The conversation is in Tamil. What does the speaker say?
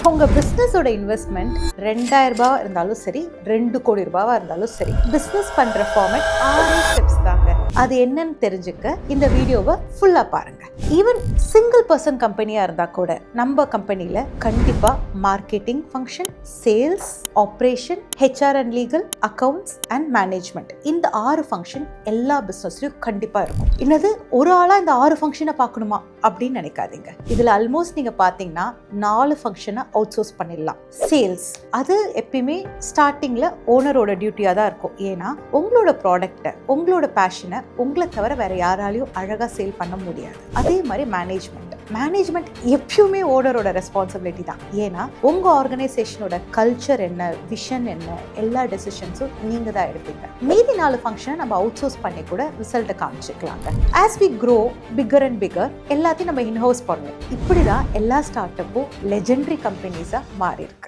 உங்க பிசினஸோட இன்வெஸ்ட்மெண்ட் 2000 ரூபாய் இருந்தாலும் சரி 2 கோடி ரூபாவா இருந்தாலும் சரி, பிசினஸ் பண்ற ஃபார்மேட் 6 ஸ்டெப்ஸ் தாங்க. அது என்னன்னு தெரிஞ்சுக்க இந்த வீடியோவை ஃபுல்லா பாருங்க. ஈவன் சிங்கிள் பர்சன் கம்பெனியா இருந்தா கூட நம்ம கம்பெனில கண்டிப்பா marketing function, sales, operation, HR and legal, accounts and management, இந்த 6 ஃபங்க்ஷன் எல்லா பிசினஸ்லயும் கண்டிப்பா இருக்கும். என்னது ஒரு ஆளா இந்த 6 ஃபங்க்ஷனை பார்க்கணுமா அப்படின்னு நினைக்காதீங்க. இதுல ஆல்மோஸ்ட் நீங்க பாத்தீங்கன்னா 4 ஃபங்க்ஷனை அவுட் சோர்ஸ் பண்ணிடலாம். சேல்ஸ், அது எப்பயுமே ஸ்டார்டிங்ல ஓனரோட டியூட்டியா தான் இருக்கும். ஏன்னா உங்களோட ப்ராடக்ட்டை, உங்களோட பேஷனை உங்களை தவிர வேற யாராலையும் அழகா சேல் பண்ண முடியாது. அதே மாதிரி மேனேஜ்மெண்ட் எப்பயுமே ஓனரோட ரெஸ்பான்சிபிலிட்டி தான். ஏன்னா உங்க ஆர்கனைசேஷனோட கல்ச்சர் என்ன, விஷன் என்ன, எல்லா டெசிஷன்ஸும் நீங்க தான் எடுப்பீங்க. மீதி 4 ஃபங்க்ஷனை நம்ம அவுட் சோர்ஸ் பண்ணி கூட ரிசல்ட்டை காமிச்சிக்கலாங்க. As we grow bigger and bigger, எல்லாத்தையும் நம்ம இன்ஹவுஸ் பண்ணுவோம். இப்படிதான் எல்லா ஸ்டார்ட் அப்பும் லெஜெண்டரி கம்பெனிஸா மாறி இருக்கு.